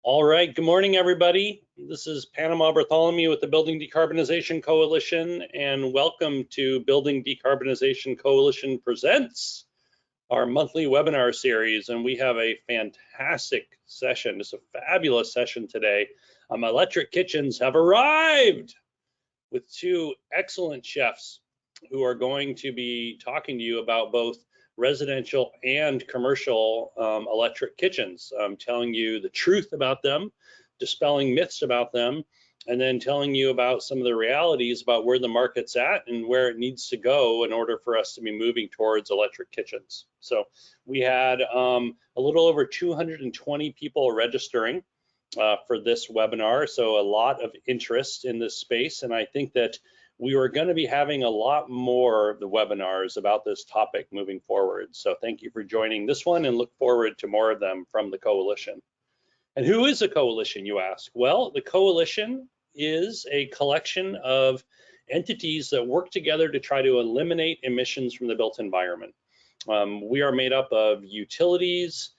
All right, good morning, everybody. This is Panama Bartholomew with the Building Decarbonization Coalition, and welcome to Building Decarbonization Coalition Presents, our monthly webinar series. And we have a fantastic session, just a fabulous session today. Electric kitchens have arrived with two excellent chefs who are going to be talking to you about both residential and commercial electric kitchens, telling you the truth about them, dispelling myths about them, and then telling you about some of the realities about where the market's at and where it needs to go in order for us to be moving towards electric kitchens. So we had a little over 220 people registering for this webinar, so a lot of interest in this space, and I think that we are going to be having a lot more of the webinars about this topic moving forward. So thank you for joining this one and look forward to more of them from the coalition. And who is a coalition, you ask? Well, the coalition is a collection of entities that work together to try to eliminate emissions from the built environment. We are made up of utilities,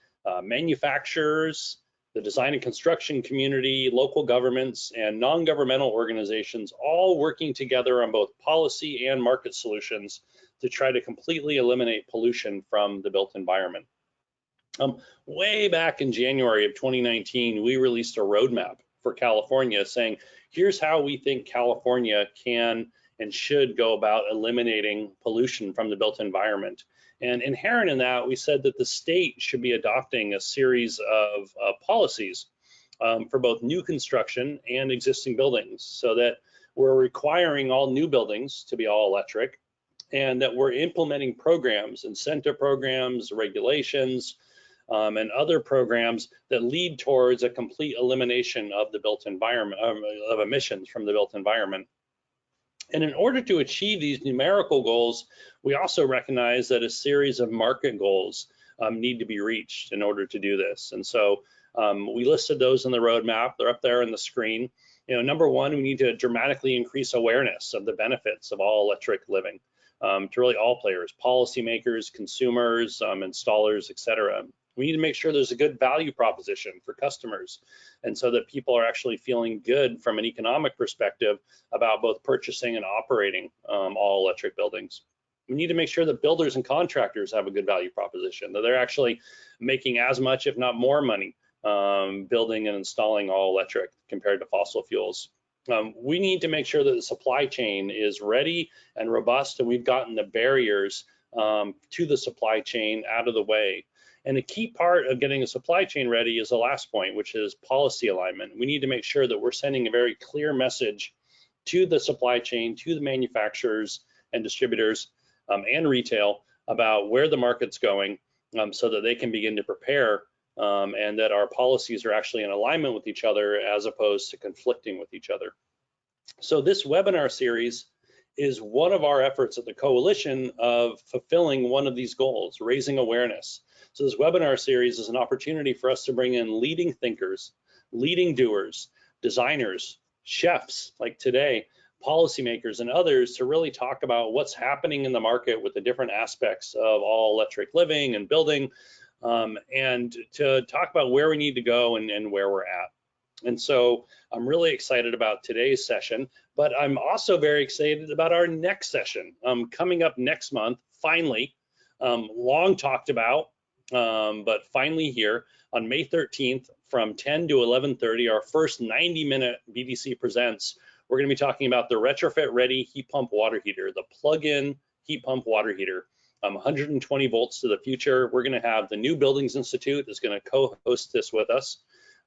manufacturers, the design and construction community, local governments, and non-governmental organizations, all working together on both policy and market solutions to try to completely eliminate pollution from the built environment. Way back in January of 2019, we released a roadmap for California saying, here's how we think California can and should go about eliminating pollution from the built environment. And inherent in that, we said that the state should be adopting a series of policies for both new construction and existing buildings, so that we're requiring all new buildings to be all electric, and that we're implementing programs, incentive programs, regulations, and other programs that lead towards a complete elimination of the built environment, of emissions from the built environment. And in order to achieve these numerical goals, we also recognize that a series of market goals need to be reached in order to do this. And so we listed those in the roadmap. They're up there on the screen. You know, number one, we need to dramatically increase awareness of the benefits of all electric living to really all players, policymakers, consumers, installers, et cetera. We need to make sure there's a good value proposition for customers, and so that people are actually feeling good from an economic perspective about both purchasing and operating all electric buildings. We need to make sure that builders and contractors have a good value proposition, that they're actually making as much, if not more money, building and installing all electric compared to fossil fuels. We need to make sure that the supply chain is ready and robust, and we've gotten the barriers to the supply chain out of the way. And a key part of getting a supply chain ready is the last point, which is policy alignment. We need to make sure that we're sending a very clear message to the supply chain, to the manufacturers and distributors and retail about where the market's going, so that they can begin to prepare and that our policies are actually in alignment with each other as opposed to conflicting with each other. So this webinar series is one of our efforts at the coalition of fulfilling one of these goals, raising awareness. So this webinar series is an opportunity for us to bring in leading thinkers, leading doers, designers, chefs like today, policymakers and others to really talk about what's happening in the market with the different aspects of all electric living and building, and to talk about where we need to go and where we're at. And so I'm really excited about today's session, but I'm also very excited about our next session coming up next month, finally, long talked about, but finally here on May 13th from 10 to 11:30, our first 90-minute BDC Presents. We're going to be talking about the retrofit-ready heat pump water heater, the plug-in heat pump water heater, 120 volts to the future. We're going to have the New Buildings Institute is going to co-host this with us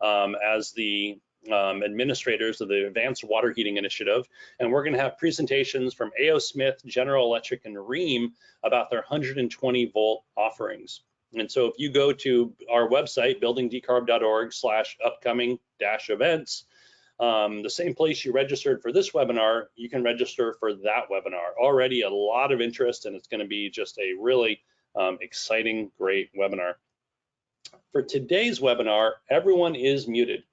as the administrators of the Advanced Water Heating Initiative, and we're going to have presentations from A.O. Smith, General Electric, and Rheem about their 120 volt offerings. And so if you go to our website, buildingdecarb.org/upcoming-events, the same place you registered for this webinar, you can register for that webinar. Already a lot of interest, and it's going to be just a really exciting, great webinar. For today's webinar, everyone is muted.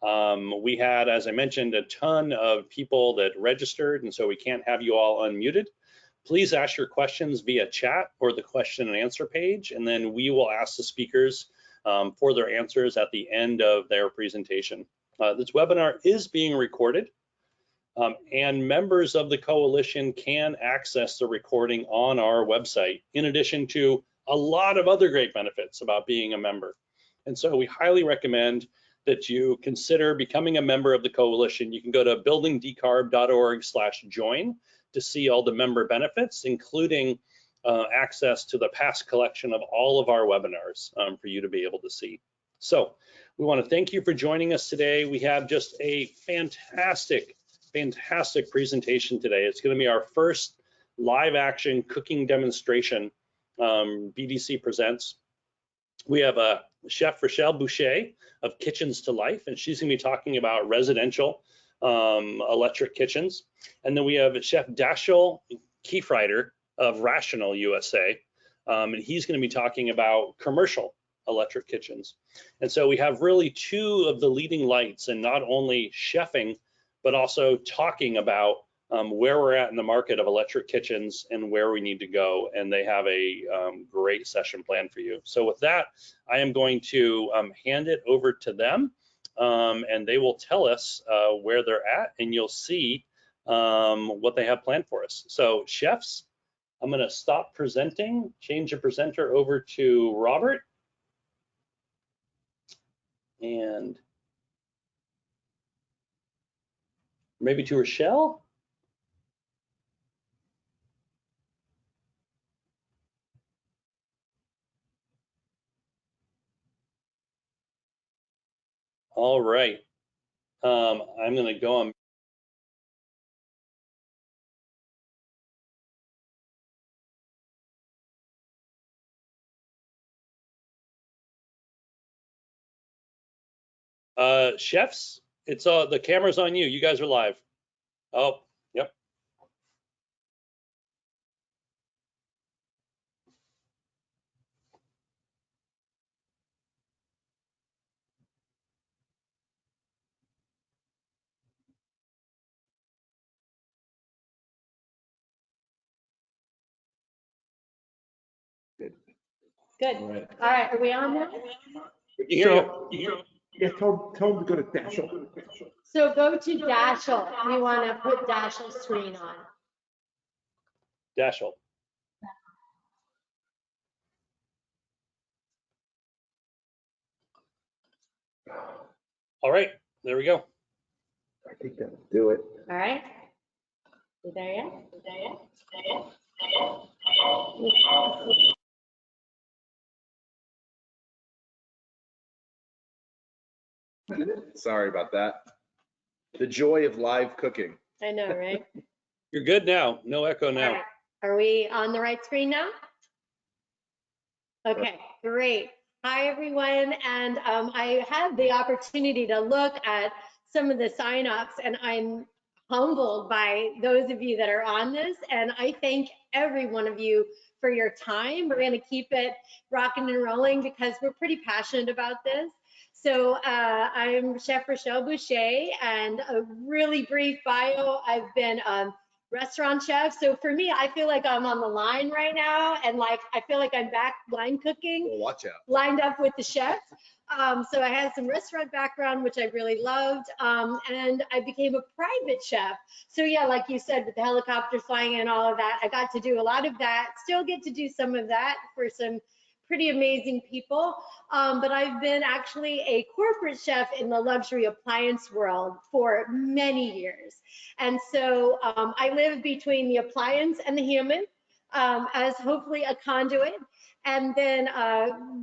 We had, as I mentioned, a ton of people that registered, and so we can't have you all unmuted. Please ask your questions via chat or the question and answer page, and then we will ask the speakers for their answers at the end of their presentation. This webinar is being recorded, and members of the coalition can access the recording on our website, in addition to a lot of other great benefits about being a member. And so we highly recommend that you consider becoming a member of the coalition. You can go to buildingdecarb.org/join to see all the member benefits, including access to the past collection of all of our webinars for you to be able to see. So we want to thank you for joining us today. We have just a fantastic presentation today. It's going to be our first live action cooking demonstration BDC presents. We have a chef, Rachelle Boucher of Kitchens to Life, and she's going to be talking about residential electric kitchens. And then we have Chef Dashiell Kiefreider of Rational USA, and he's going to be talking about commercial electric kitchens. And so we have really two of the leading lights in not only chefing, but also talking about where we're at in the market of electric kitchens and where we need to go. And they have a great session planned for you. So with that, I am going to hand it over to them, and they will tell us where they're at, and you'll see what they have planned for us. So chefs, I'm going to stop presenting, change the presenter over to Robert, and maybe to Rachelle. All right, I'm going to go on. Chefs, it's the camera's on you. You guys are live. Oh, yep. Good. All right, are we on now? Yeah, tell him to go to Dashiell. So go to Dashiell. We want to put Dashiell's screen on. Dashiell. All right, there we go. I think that'll do it. All right. You there yet? Sorry about that. The joy of live cooking. I know, right? You're good now. No echo now. All right. Are we on the right screen now? Okay, great. Hi, everyone. And I had the opportunity to look at some of the signups, and I'm humbled by those of you that are on this. And I thank every one of you for your time. We're going to keep it rocking and rolling because we're pretty passionate about this. So I'm Chef Rachelle Boucher, and a really brief bio. I've been restaurant chef. So for me, I feel like I'm on the line right now, and like I feel like I'm back line cooking. Well, watch out. Lined up with the chef. So I had some restaurant background, which I really loved, and I became a private chef. So yeah, like you said, with the helicopters flying and all of that, I got to do a lot of that. Still get to do some of that for some pretty amazing people. But I've been actually a corporate chef in the luxury appliance world for many years. And so I live between the appliance and the human as hopefully a conduit. And then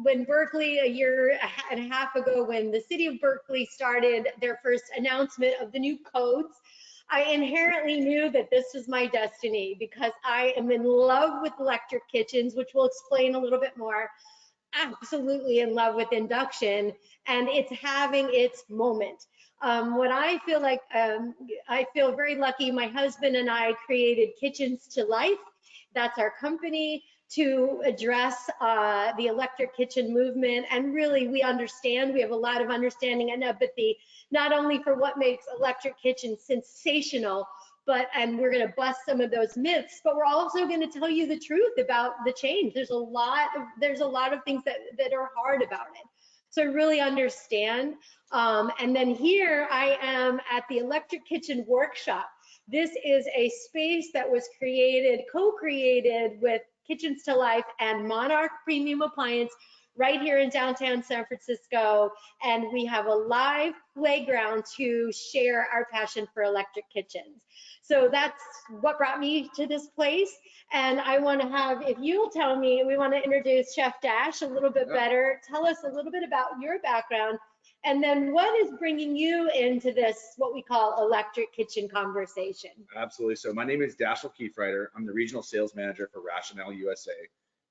when Berkeley, a year and a half ago, when the city of Berkeley started their first announcement of the new codes, I inherently knew that this was my destiny because I am in love with electric kitchens, which we'll explain a little bit more. Absolutely in love with induction, and it's having its moment. What I feel like, I feel very lucky. My husband and I created Kitchens to Life. That's our company to address the electric kitchen movement. And really, we understand, we have a lot of understanding and empathy, not only for what makes electric kitchens sensational, and we're going to bust some of those myths, but we're also going to tell you the truth about the change. There's a lot of things that are hard about it. So I really understand. And then here I am at the Electric Kitchen Workshop. This is a space that was co-created with Kitchens to Life and Monark Premium Appliance right here in downtown San Francisco. And we have a live playground to share our passion for electric kitchens. So that's what brought me to this place. And I want to have, if you'll tell me, we want to introduce Chef Dash a little bit better. Tell us a little bit about your background. And then what is bringing you into this, what we call electric kitchen conversation? Absolutely. So my name is Dashiell Kiefreider. I'm the regional sales manager for Rachelle USA.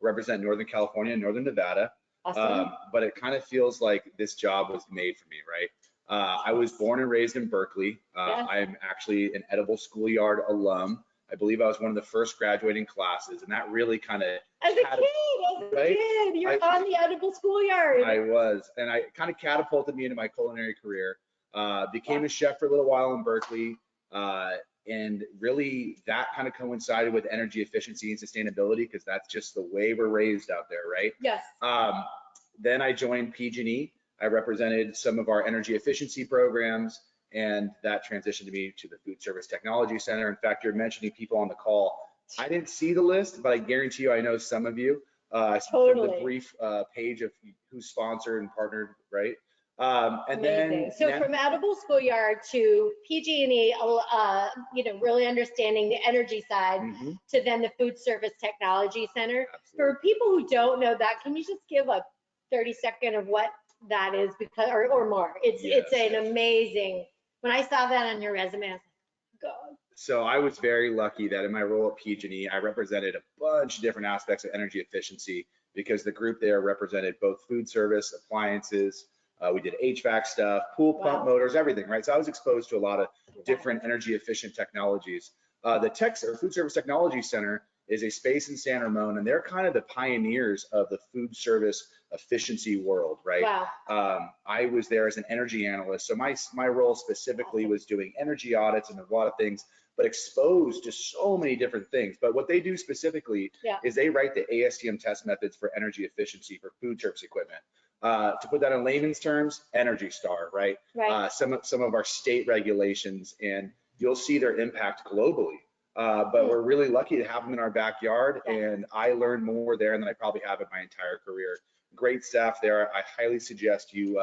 Represent Northern California and Northern Nevada. Awesome. But it kind of feels like this job was made for me, right? I was born and raised in Berkeley. Yeah. I'm actually an Edible Schoolyard alum. I believe I was one of the first graduating classes, and that really kind of As a kid, you're on the Edible Schoolyard. I was, and I kind of catapulted me into my culinary career. Became a chef for a little while in Berkeley, and really that kind of coincided with energy efficiency and sustainability, because that's just the way we're raised out there, right? Yes. Then I joined PG&E. I represented some of our energy efficiency programs, and that transitioned me to the Food Service Technology Center. In fact, you're mentioning people on the call. I didn't see the list, but I guarantee you I know some of you. Totally. The brief page of who's sponsored and partnered, right? And Amazing. then So from Edible Schoolyard to PG&E, really understanding the energy side, to then the Food Service Technology Center. Absolutely. For people who don't know that, can you just give a 30-second of what that is, because or more? It's an amazing. When I saw that on your resume, I was like, God. So I was very lucky that in my role at PG&E, I represented a bunch of different aspects of energy efficiency, because the group there represented both food service, appliances. We did HVAC stuff, pool pump motors, everything, right? So I was exposed to a lot of different energy efficient technologies. The Food Service Technology Center is a space in San Ramon, and they're kind of the pioneers of the food service efficiency world, right? Wow. I was there as an energy analyst. So my role specifically was doing energy audits and a lot of things, but exposed to so many different things. But what they do specifically is they write the ASTM test methods for energy efficiency for food service equipment. To put that in layman's terms, Energy Star, right? Right. Some of our state regulations, and you'll see their impact globally. But we're really lucky to have them in our backyard, and I learned more there than I probably have in my entire career. Great staff there. I highly suggest you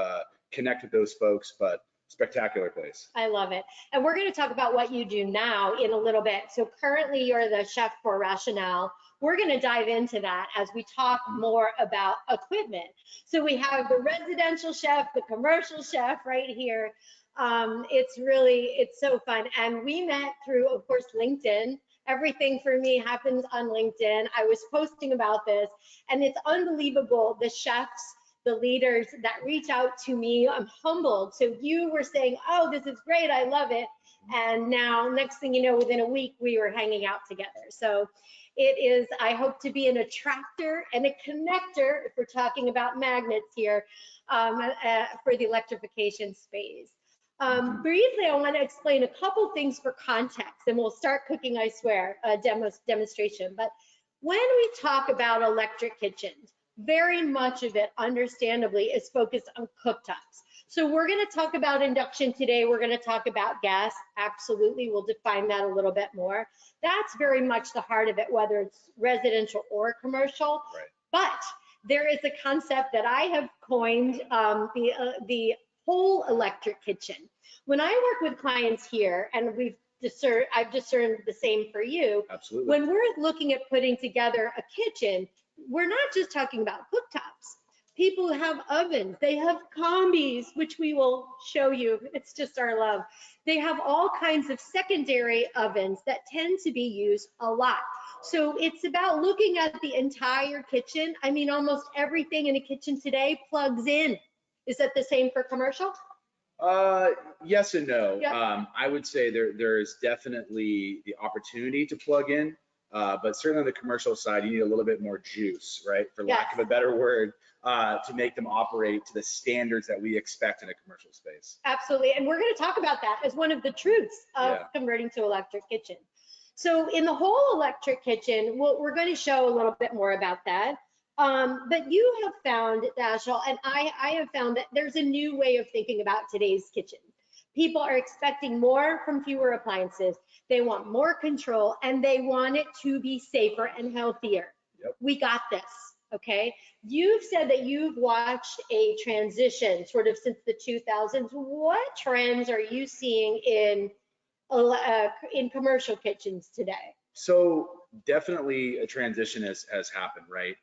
connect with those folks, but spectacular place. I love it. And we're going to talk about what you do now in a little bit. So currently you're the chef for Rachelle. We're going to dive into that as we talk more about equipment. So we have the residential chef, the commercial chef right here. It's so fun. And we met through, of course, LinkedIn. Everything for me happens on LinkedIn. I was posting about this, and it's unbelievable, the chefs, the leaders that reach out to me. I'm humbled. So you were saying, oh, this is great, I love it. And now, next thing you know, within a week, we were hanging out together. So it is, I hope to be an attractor and a connector, if we're talking about magnets here, for the electrification space. Briefly, I want to explain a couple things for context, and we'll start cooking, I swear, a demonstration. But when we talk about electric kitchens, very much of it, understandably, is focused on cooktops. So we're going to talk about induction today. We're going to talk about gas. Absolutely. We'll define that a little bit more. That's very much the heart of it, whether it's residential or commercial. Right. But there is a concept that I have coined, the whole electric kitchen. When I work with clients here, and I've discerned the same for you. Absolutely. When we're looking at putting together a kitchen, we're not just talking about cooktops. People have ovens, they have combis, which we will show you. It's just our love. They have all kinds of secondary ovens that tend to be used a lot. So it's about looking at the entire kitchen. I mean, almost everything in a kitchen today plugs in. Is that the same for commercial? Yes and no. Yep. I would say there is definitely the opportunity to plug in, but certainly on the commercial side, you need a little bit more juice, right? For lack of a better word, to make them operate to the standards that we expect in a commercial space. Absolutely, and we're going to talk about that as one of the truths of converting to electric kitchen. So in the whole electric kitchen, we're going to show a little bit more about that. But you have found, Dashiell, and I have found that there's a new way of thinking about today's kitchen. People are expecting more from fewer appliances. They want more control, and they want it to be safer and healthier. Yep. We got this, okay? You've said that you've watched a transition sort of since the 2000s. What trends are you seeing in commercial kitchens today? So definitely a transition has happened, right?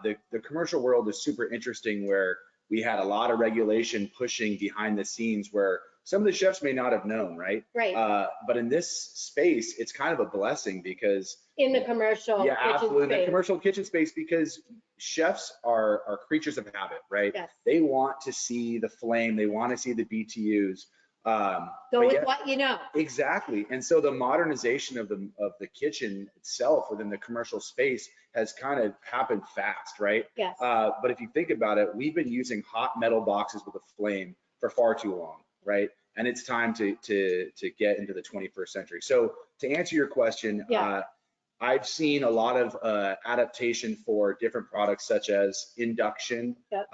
The commercial world is super interesting where we had a lot of regulation pushing behind the scenes where some of the chefs may not have known, right? Right. But in this space, it's kind of a blessing because In the commercial yeah, kitchen absolutely. In the space. commercial kitchen space, because chefs are creatures of habit, right? Yes. They want to see the flame, they want to see the BTUs. Go but with yet- what you know. Exactly. And so the modernization of the kitchen itself within the commercial space has kind of happened fast, right? Yes. But if you think about it, we've been using hot metal boxes with a flame for far too long, right? And it's time to get into the 21st century. So to answer your question, Yeah. I've seen a lot of adaptation for different products such as induction, Yep.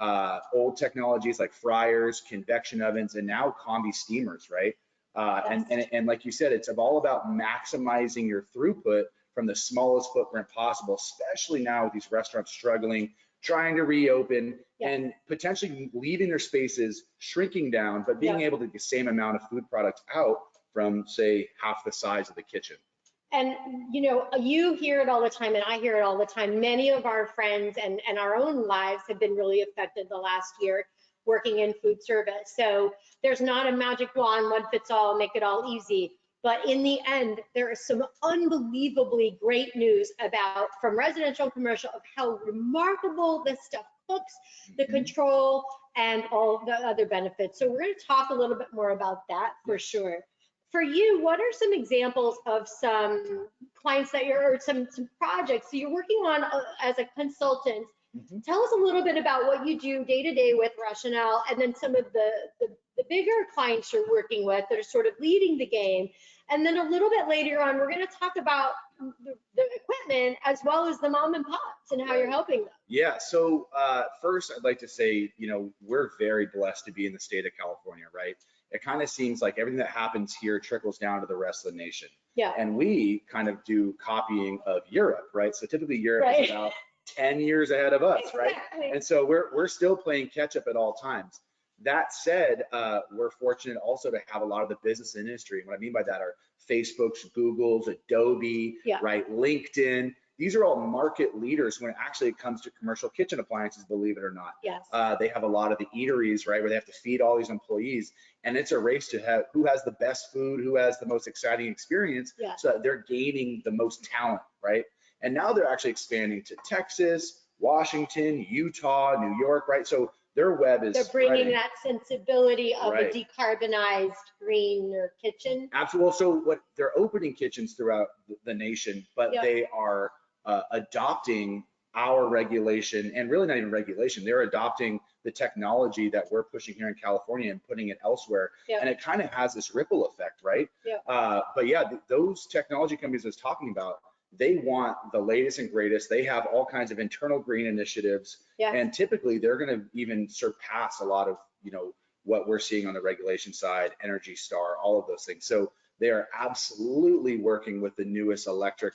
old technologies like fryers, convection ovens, and now combi steamers, right? And like you said, it's all about maximizing your throughput from the smallest footprint possible, especially now with these restaurants struggling, trying to reopen, Yeah. and potentially leaving their spaces shrinking down, but being Yeah. able to get the same amount of food products out from, say, half the size of the kitchen. And you know, you hear it all the time, and I hear it all the time. Many of our friends and our own lives have been really affected the last year working in food service. So there's not a magic wand, one fits all, make it all easy. But in the end, there is some unbelievably great news about from residential and commercial of how remarkable this stuff cooks, the control, and all the other benefits. So we're going to talk a little bit more about that for sure. For you, what are some examples of some clients that you're, or some projects that you're working on as a consultant? Tell us a little bit about what you do day to day with Rachelle, and then some of the bigger clients you're working with that are sort of leading the game. And then a little bit later on, we're going to talk about the equipment as well as the mom and pops and how you're helping them. Yeah, so first I'd like to say, you know, we're very blessed to be in the state of California, right? It kind of seems like everything that happens here trickles down to the rest of the nation. Yeah. And we kind of do copying of Europe, right? So typically Europe Right. is about 10 years ahead of us, right? Exactly. And so we're still playing catch up at all times. That said, we're fortunate also to have a lot of the business industry. And what I mean by that are Facebook's, Google's, Adobe, Yeah. right? LinkedIn. These are all market leaders when it actually comes to commercial kitchen appliances, believe it or not. Yes. They have a lot of the eateries, right, where they have to feed all these employees. And it's a race to have who has the best food, who has the most exciting experience, Yeah. so that they're gaining the most talent, right? And now they're actually expanding to Texas, Washington, Utah, New York, right? So their web is They're bringing spreading. that sensibility of Right. a decarbonized greener kitchen. Absolutely. So what they're opening kitchens throughout the nation, but Yeah. they are adopting our regulation, and really not even regulation. They're adopting the technology that we're pushing here in California and putting it elsewhere. Yeah. And it kind of has this ripple effect, right? Yeah. But yeah, those technology companies I was talking about, they want the latest and greatest. They have all kinds of internal green initiatives. Yeah. And typically they're going to even surpass a lot of, you know, what we're seeing on the regulation side, Energy Star, all of those things. So they are absolutely working with the newest electric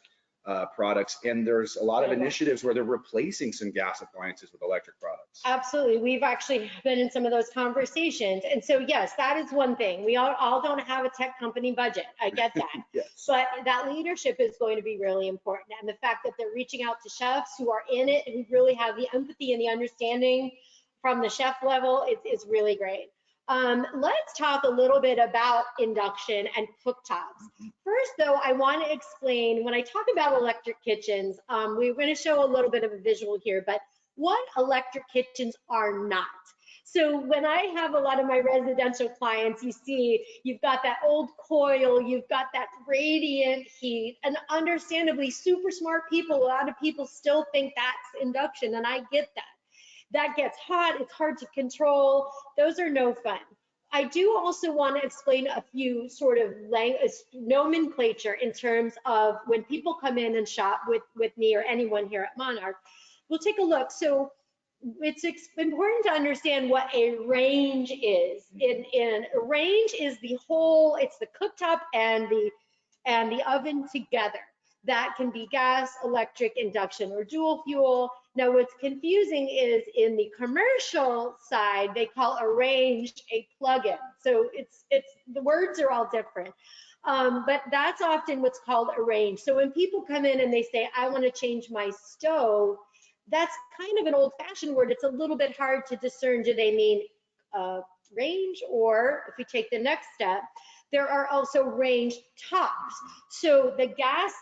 products. And there's a lot of initiatives where they're replacing some gas appliances with electric products. Absolutely. We've actually been in some of those conversations. And so, yes, that is one thing. We all don't have a tech company budget. I get that. Yes. But that leadership is going to be really important. And the fact that they're reaching out to chefs who are in it and who really have the empathy and the understanding from the chef level is really great. Let's talk a little bit about induction and cooktops. First, though, I want to explain, when I talk about electric kitchens, we're going to show a little bit of a visual here, but what electric kitchens are not. So when I have a lot of my residential clients, you see, you've got that old coil, you've got that radiant heat, and understandably, super smart people, a lot of people still think that's induction, and I get that. That gets hot, it's hard to control, those are no fun. I do also want to explain a few sort of nomenclature in terms of when people come in and shop with me or anyone here at Monark, we'll take a look. So it's important to understand what a range is. In a range is the whole, it's the cooktop and the oven together. That can be gas, electric, induction, or dual fuel. Now, what's confusing is in the commercial side, they call a range a plug-in. So it's the words are all different. But that's often what's called a range. So when people come in and they say, I want to change my stove, that's kind of an old-fashioned word. It's a little bit hard to discern. Do they mean range? Or if we take the next step, there are also range tops. So the gas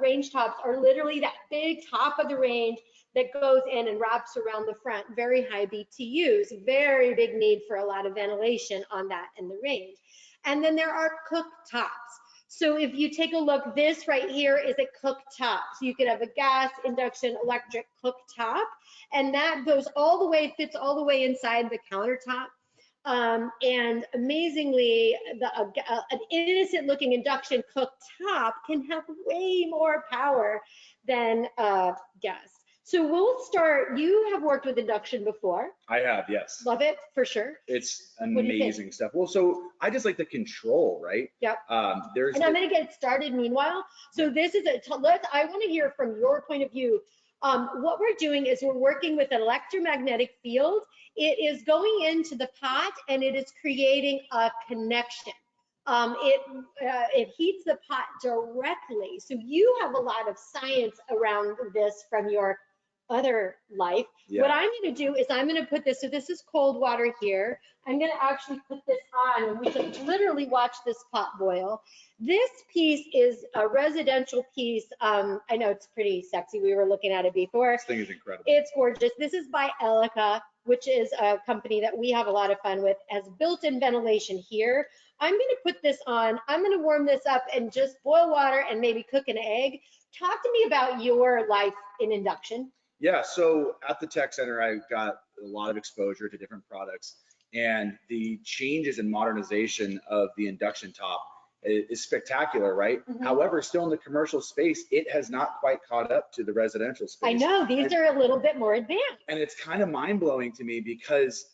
range tops are literally that big top of the range that goes in and wraps around the front. Very high BTUs, very big need for a lot of ventilation on that in the range. And then there are cooktops. So if you take a look, this right here is a cooktop. So you could have a gas, induction, electric cooktop, and that goes all the way, fits all the way inside the countertop. And amazingly, an innocent looking induction cooktop can have way more power than gas. So we'll start, you have worked with induction before. I have, yes. Love it, for sure. It's What do you think? amazing stuff. Well, so I just like the control, right? Yep. And I'm gonna get started meanwhile. So this is I wanna hear from your point of view. What we're doing is we're working with an electromagnetic field. It is going into the pot and it is creating a connection. It heats the pot directly. So you have a lot of science around this from your other life. Yeah. What I'm going to do is I'm going to put this, so this is cold water here. I'm going to actually put this on and we can literally watch this pot boil. This piece is a residential piece. I know it's pretty sexy. We were looking at it before. This thing is incredible. It's gorgeous. This is by Elica, which is a company that we have a lot of fun with, has built-in ventilation here. I'm going to put this on. I'm going to warm this up and just boil water and maybe cook an egg. Talk to me about your life in induction. Yeah, so at the tech center, I got a lot of exposure to different products, and the changes in modernization of the induction top is spectacular, right? Mm-hmm. However, still in the commercial space, it has not quite caught up to the residential space. I know, these are a little bit more advanced. And it's kind of mind-blowing to me because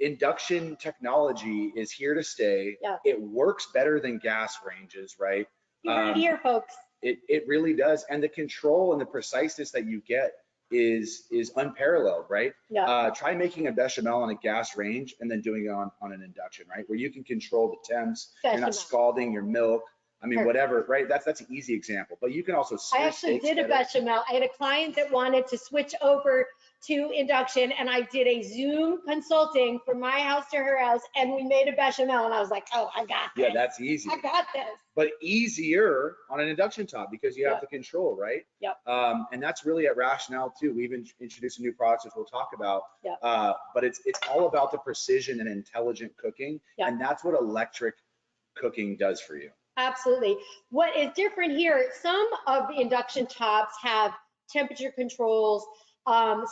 induction technology is here to stay. Yeah. It works better than gas ranges, right? You heard it here, folks. It really does. And the control and the preciseness that you get is unparalleled, right? Yeah. Try making a bechamel on a gas range and then doing it on an induction, right? Where you can control the temps, you're not scalding your milk. I mean, whatever, right? That's an easy example, but you can also switch. I actually did a bechamel. I had a client that wanted to switch over to induction, and I did a Zoom consulting from my house to her house, and we made a bechamel, and I was like, oh, I got this. Yeah, that's easy. I got this. But easier on an induction top because you have the control, right? Yep. And that's really a rationale too. We've introduced some new products which we'll talk about. Yep. But it's all about the precision and intelligent cooking, and that's what electric cooking does for you. Absolutely. What is different here, some of the induction tops have temperature controls.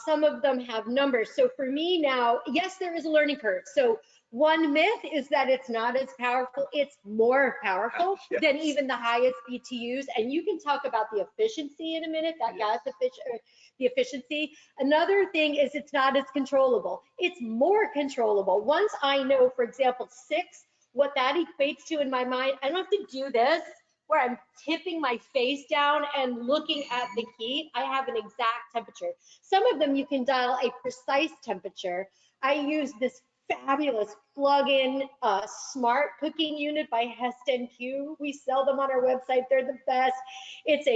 Some of them have numbers. So for me now, yes, there is a learning curve. So one myth is that it's not as powerful. It's more powerful than even the highest BTUs. And you can talk about the efficiency in a minute, that gas the efficiency. Another thing is it's not as controllable. It's more controllable. Once I know, for example, 6, what that equates to in my mind, I don't have to do this where I'm tipping my face down and looking at the heat. I have an exact temperature. Some of them you can dial a precise temperature. I use this fabulous plug-in smart cooking unit by Heston Q. We sell them on our website. They're the best. It's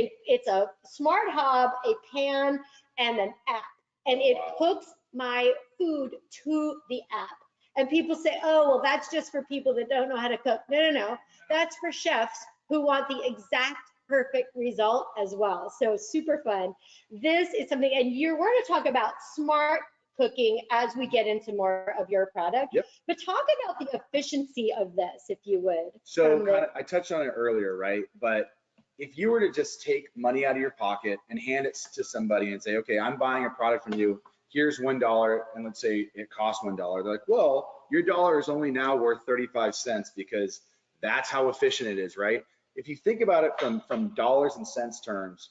a smart hob, a pan, and an app, and it hooks my food to the app. And people say, oh, well, that's just for people that don't know how to cook. No. That's for chefs who want the exact perfect result as well. So super fun. This is something, and we're going to talk about smart cooking as we get into more of your product. Yep. But talk about the efficiency of this, if you would. So I touched on it earlier, right? But if you were to just take money out of your pocket and hand it to somebody and say, okay, I'm buying a product from you, here's $1, and let's say it costs $1. They're like, well, your dollar is only now worth 35 cents because that's how efficient it is, right? If you think about it from dollars and cents terms,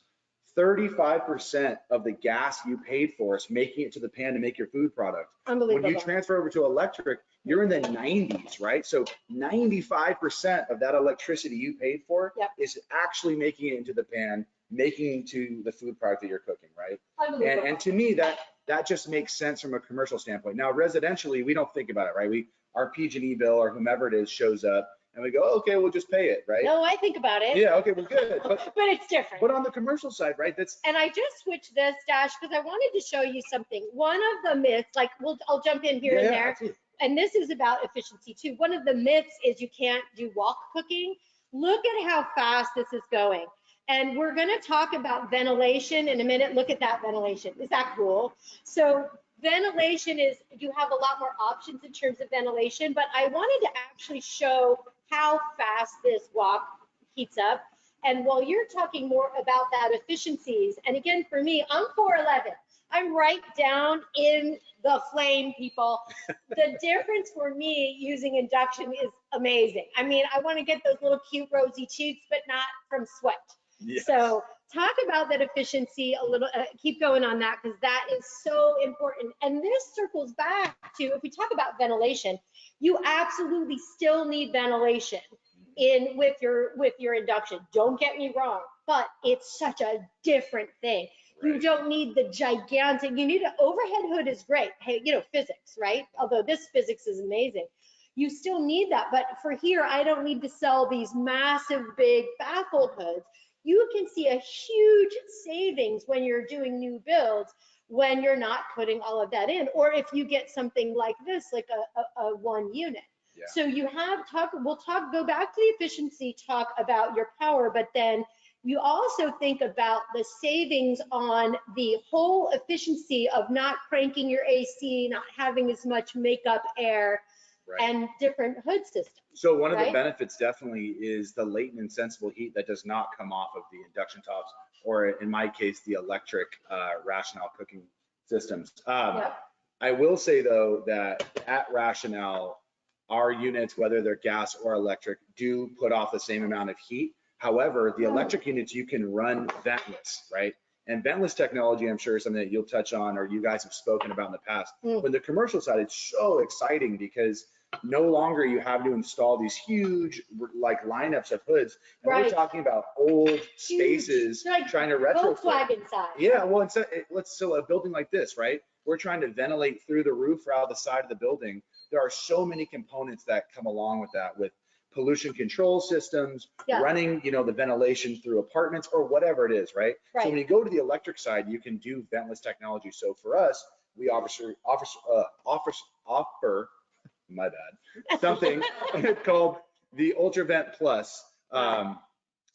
35% of the gas you paid for is making it to the pan to make your food product. When Unbelievable. you transfer over to electric, you're in the 90s, right? So 95% of that electricity you paid for Yep. is actually making it into the pan, making it to the food product that you're cooking, right? Unbelievable. And to me, that just makes sense from a commercial standpoint. Now, residentially, we don't think about it, right? Our PG&E bill or whomever it is shows up and we go, okay, we'll just pay it, right? No, I think about it. Yeah, okay, well, good. But it's different. But on the commercial side, right, that's, And I just switched this, Dash, because I wanted to show you something. One of the myths, like I'll jump in here and there, absolutely. and this is about efficiency too. One of the myths is you can't do wok cooking. Look at how fast this is going. And we're going to talk about ventilation in a minute. Look at that ventilation. Is that cool? So ventilation is, you have a lot more options in terms of ventilation, but I wanted to actually show how fast this wok heats up. And while you're talking more about that efficiencies, and again, for me, I'm 4'11". I'm right down in the flame, people. The difference for me using induction is amazing. I mean, I want to get those little cute rosy cheeks, but not from sweat. Yes. So talk about that efficiency a little, keep going on that, because that is so important. And this circles back to, if we talk about ventilation, you absolutely still need ventilation in with your induction. Don't get me wrong, but it's such a different thing. You Right. don't need the gigantic, you need an overhead hood is great. Hey, physics, right? Although this physics is amazing. You still need that. But for here, I don't need to sell these massive, big baffled hoods. You can see a huge savings when you're doing new builds, when you're not putting all of that in. Or if you get something like this, like a one unit. Yeah. So you have go back to the efficiency, talk about your power, but then you also think about the savings on the whole efficiency of not cranking your AC, not having as much makeup air, Right. and different hood systems. So one of the right? benefits definitely is the latent and sensible heat that does not come off of the induction tops, or in my case, the electric Rationale cooking systems. Yep. I will say though that at Rationale, our units, whether they're gas or electric, do put off the same amount of heat. However, the electric units, you can run ventless, right? And ventless technology, I'm sure, is something that you'll touch on or you guys have spoken about in the past. But the commercial side, it's so exciting because no longer you have to install these huge like lineups of hoods. And Right. we're talking about old spaces like trying to retrofit. Volkswagen size. Yeah, well, so a building like this, right? We're trying to ventilate through the roof or out the side of the building. There are so many components that come along with that, with pollution control systems, Yeah. running, the ventilation through apartments or whatever it is, right? Right. So when you go to the electric side, you can do ventless technology. So for us, we offer my bad, something called the UltraVent Plus,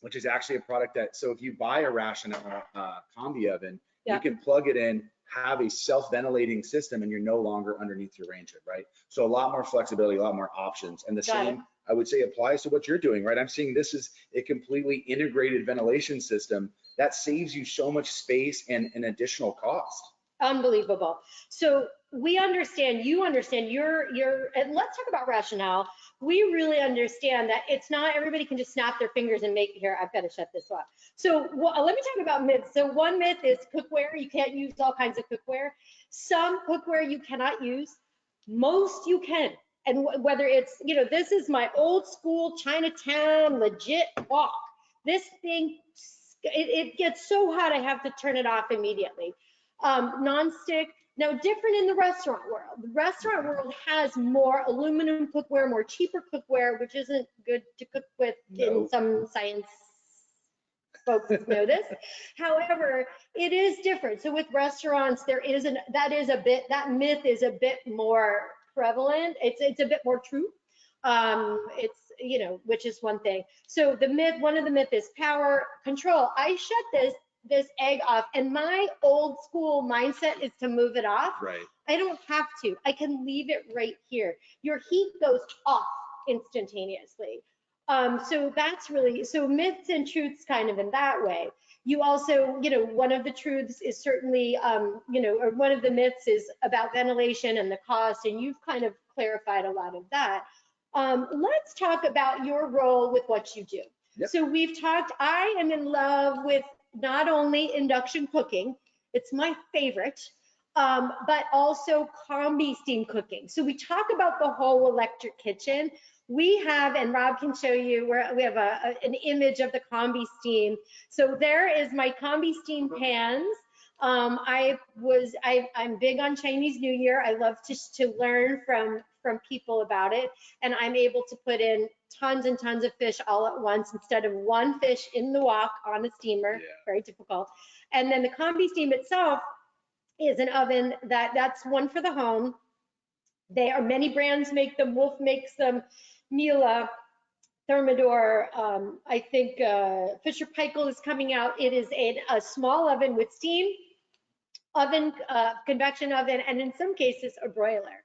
which is actually a product that, so if you buy a Rationale combi oven, Yeah. you can plug it in, have a self-ventilating system, and you're no longer underneath your range hood, right? So a lot more flexibility, a lot more options. And the Got same, I would say, applies to what you're doing, right? I'm seeing this is a completely integrated ventilation system that saves you so much space and an additional cost. Unbelievable. So we understand, you understand, and let's talk about Rationale. We really understand that it's not everybody can just snap their fingers and make, here, I've got to shut this off. So let me talk about myths. So one myth is cookware. You can't use all kinds of cookware. Some cookware you cannot use. Most you can. And whether it's, this is my old school Chinatown legit wok. This thing, it gets so hot I have to turn it off immediately. Non-stick. Now, different in the restaurant world. The restaurant world has more aluminum cookware, more cheaper cookware, which isn't good to cook with in some science folks know this. However, it is different. So with restaurants, that myth is a bit more prevalent. It's a bit more true. Which is one thing. So one of the myth is power control. I shut this egg off, and my old school mindset is to move it off. Right. I don't have to. I can leave it right here. Your heat goes off instantaneously. So that's really, so myths and truths kind of in that way. You also, one of the truths is certainly, or one of the myths is about ventilation and the cost, and you've kind of clarified a lot of that. Let's talk about your role with what you do. Yep. So we've talked, I am in love with not only induction cooking, it's my favorite, but also combi steam cooking. So we talk about the whole electric kitchen. We have, and Rob can show you, we have an image of the combi steam. So there is my combi steam pans. I'm big on Chinese New Year. I love to learn from people about it. And I'm able to put in tons and tons of fish all at once instead of one fish in the wok on a steamer. Yeah. Very difficult. And then the combi steam itself is an oven that's one for the home. Many brands make them. Wolf makes them. Miele, Thermador, I think Fisher Paykel is coming out. It is a small oven with steam, convection oven, and in some cases a broiler.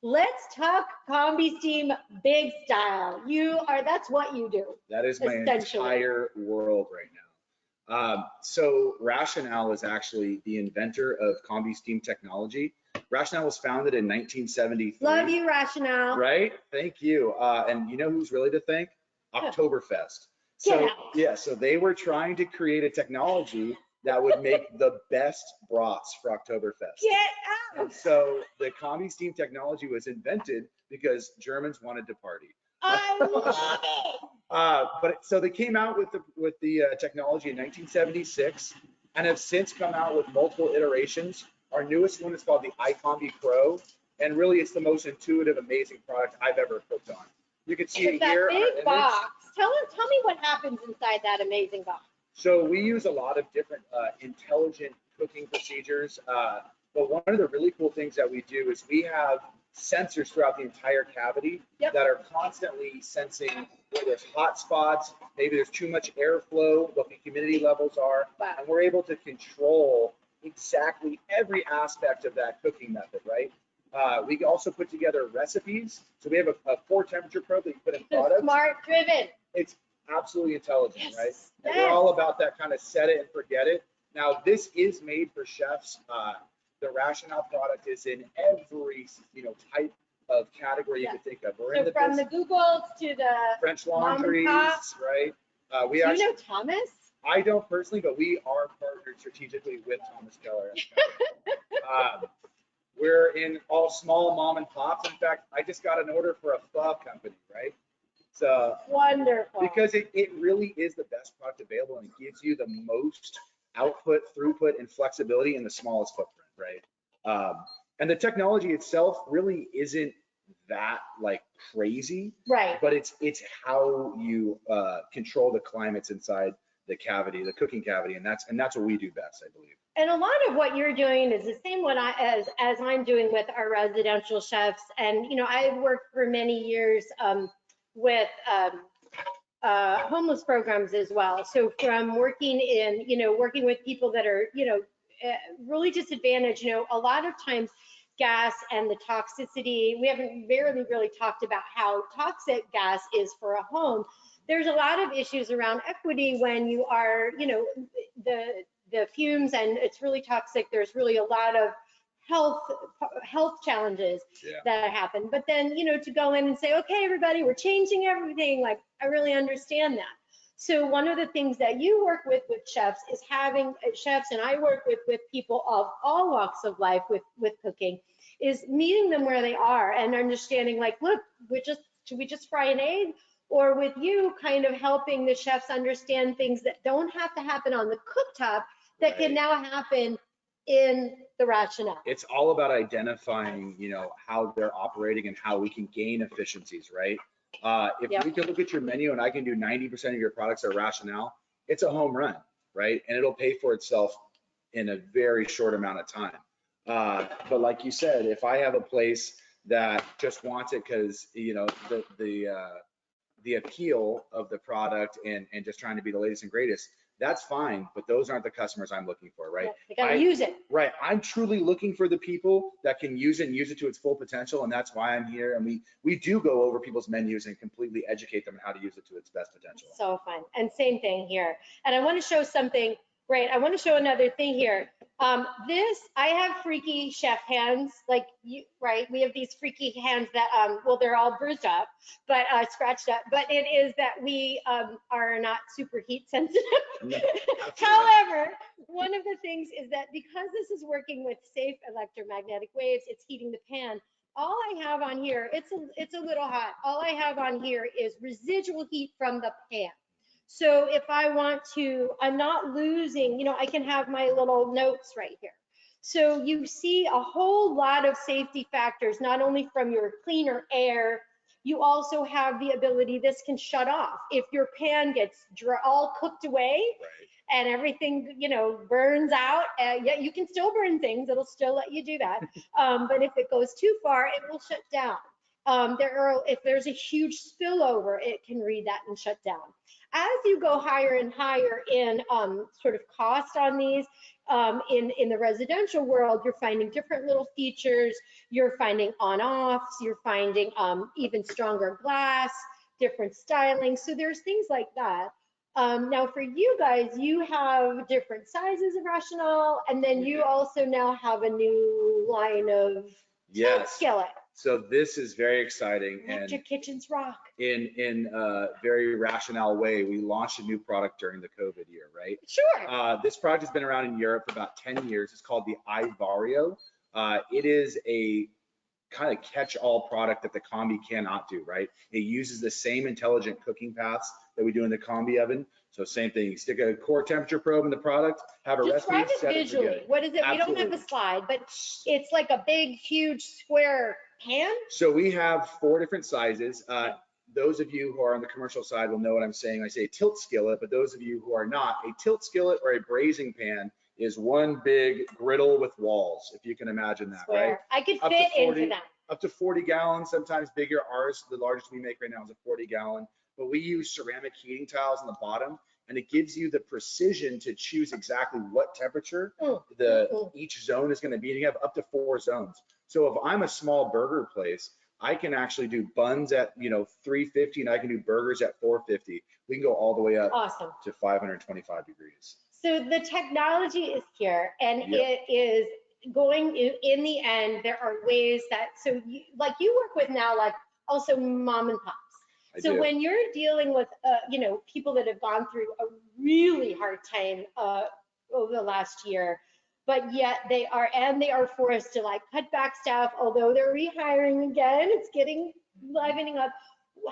Let's talk combi steam big style. That's what you do. That is my entire world right now. So Rachelle is actually the inventor of combi steam technology. Rachelle was founded in 1973. Love you, Rachelle. Right? Thank you. And you know who's really to thank? Oktoberfest. So yeah, so they were trying to create a technology that would make the best brats for Oktoberfest. Get out. And so the combi steam technology was invented because Germans wanted to party. I love it. But so they came out with the technology in 1976 and have since come out with multiple iterations. Our newest one is called the iCombi Pro, and really it's the most intuitive, amazing product I've ever cooked on. You can see it here. That big box. Tell me what happens inside that amazing box. So we use a lot of different intelligent cooking procedures, but one of the really cool things that we do is we have sensors throughout the entire cavity that are constantly sensing where there's hot spots, maybe there's too much airflow, what the humidity levels are, and we're able to control exactly every aspect of that cooking method, right? We also put together recipes. So we have a 4-temperature probe that you put in products. Smart driven. It's absolutely intelligent, Yes. right? And Yes. we're all about that kind of set it and forget it. Now, this is made for chefs. The Rachelle product is in every type of category you could think of. We're in So from the Googles to the French laundries, right? Do you know Thomas? I don't personally, but we are partnered strategically with Thomas Keller. We're in all small mom and pops. In fact, I just got an order for a pho company, right? So Wonderful. because it really is the best product available and it gives you the most output, throughput, and flexibility in the smallest footprint, right? And the technology itself really isn't that like crazy, right? But it's how you control the climates inside the cavity, the cooking cavity, and that's what we do best, I believe. And a lot of what you're doing is the same as I'm doing with our residential chefs. And I've worked for many years with homeless programs as well. So from working with people that are really disadvantaged, a lot of times gas and the toxicity, we haven't really talked about how toxic gas is for a home. There's a lot of issues around equity when you are, the fumes, and it's really toxic. There's really a lot of health challenges that happen. But then, to go in and say, okay, everybody, we're changing everything. Like, I really understand that. So one of the things that you work with chefs is having chefs, and I work with people of all walks of life with cooking, is meeting them where they are and understanding, like, look, should we just fry an egg? Or with you kind of helping the chefs understand things that don't have to happen on the cooktop that can now happen in the Rachelle. It's all about identifying, how they're operating and how we can gain efficiencies, right? If we can look at your menu and I can do 90% of your products are Rachelle, it's a home run, right? And it'll pay for itself in a very short amount of time. But like you said, if I have a place that just wants it because, the appeal of the product and just trying to be the latest and greatest, that's fine, but those aren't the customers I'm looking for, right? They gotta use it. Right, I'm truly looking for the people that can use it and use it to its full potential, and that's why I'm here. And we do go over people's menus and completely educate them on how to use it to its best potential. So fun. And same thing here. And I want to show something Great. I want to show another thing here. I have freaky chef hands, like you, right? We have these freaky hands that, well, they're all bruised up, but scratched up. But it is that we are not super heat sensitive. No, However, one of the things is that because this is working with safe electromagnetic waves, it's heating the pan. All I have on here, it's a little hot. All I have on here is residual heat from the pan. So if I want to, I'm not losing, I can have my little notes right here. So you see a whole lot of safety factors, not only from your cleaner air, you also have the ability, this can shut off. If your pan gets all cooked away and everything, burns out, yeah, you can still burn things. It'll still let you do that. But if it goes too far, it will shut down. If there's a huge spillover, it can read that and shut down. As you go higher and higher in sort of cost on these, in the residential world, you're finding different little features. You're finding on-offs. You're finding even stronger glass, different styling. So there's things like that. Now for you guys, you have different sizes of Rachelle, and then you also now have a new line of skillet. So this is very exciting. Electric kitchens rock. In a very rational way, we launched a new product during the COVID year, right? Sure. This product has been around in Europe for about 10 years. It's called the iVario. It is a kind of catch-all product that the combi cannot do, right? It uses the same intelligent cooking paths that we do in the combi oven. So same thing, you stick a core temperature probe in the product, have a recipe, describe it set visually. it, forget it. What is it? Absolutely. We don't have a slide, but it's like a big, huge square pan. So we have 4 different sizes. Those of you who are on the commercial side will know what I'm saying. I say a tilt skillet, but those of you who are not, a tilt skillet or a braising pan is one big griddle with walls, if you can imagine that, Square. right? I could Up to fit 40 into that. Up to 40 gallons, sometimes bigger. Ours, the largest we make right now is a 40 gallon, but we use ceramic heating tiles on the bottom, and it gives you the precision to choose exactly what temperature each zone is going to be. And you have up to 4 zones. So if I'm a small burger place, I can actually do buns at 350, and I can do burgers at 450. We can go all the way up to 525 degrees. So the technology is here, and it is going in the end. There are ways that, so you work with now, like also mom and pops. So when you're dealing with, people that have gone through a really hard time over the last year, but yet they are forced to cut back staff, although they're rehiring again, it's getting livening up.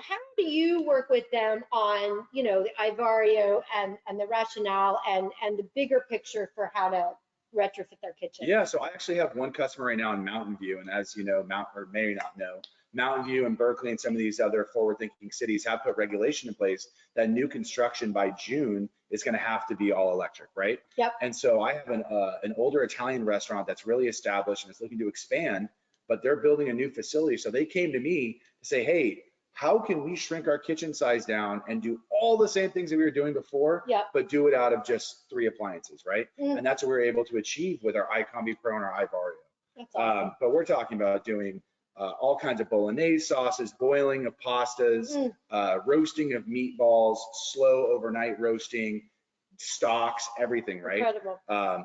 How do you work with them on, the iVario and the rationale and the bigger picture for how to retrofit their kitchen? Yeah, so I actually have one customer right now in Mountain View, and as you know, may not know, Mountain View and Berkeley and some of these other forward-thinking cities have put regulation in place that new construction by June is going to have to be all electric, right? Yep. And so I have an older Italian restaurant that's really established and is looking to expand, but they're building a new facility. So they came to me to say, hey, how can we shrink our kitchen size down and do all the same things that we were doing before, but do it out of just 3 appliances, right? And that's what we were able to achieve with our iCombi Pro and our iVario. That's awesome. But we're talking about doing all kinds of bolognese sauces, boiling of pastas, roasting of meatballs, slow overnight roasting, stocks, everything, right? Incredible.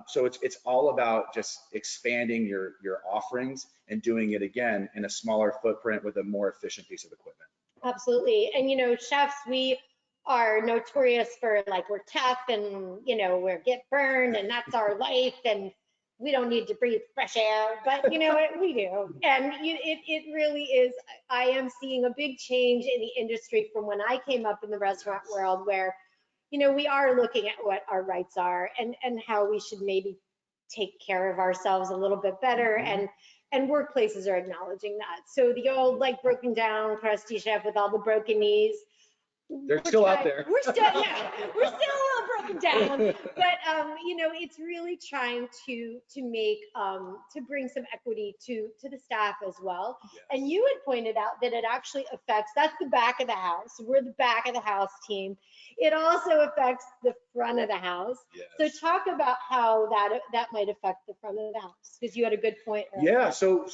So it's all about just expanding your offerings and doing it again in a smaller footprint with a more efficient piece of equipment. Absolutely. And chefs, we are notorious for we're tough and we get burned and that's our life and we don't need to breathe fresh air, but you know what, we do. And it really is, I am seeing a big change in the industry from when I came up in the restaurant world where, we are looking at what our rights are and how we should maybe take care of ourselves a little bit better. And workplaces are acknowledging that. So the old broken down crusty chef with all the broken knees, they're still out there. We're still a little broken down, but it's really trying to make to bring some equity to the staff as well. Yes. And you had pointed out that it actually affects, that's the back of the house. We're the back of the house team. It also affects the front of the house. Yes. So talk about how that might affect the front of the house, because you had a good point earlier. Yeah. So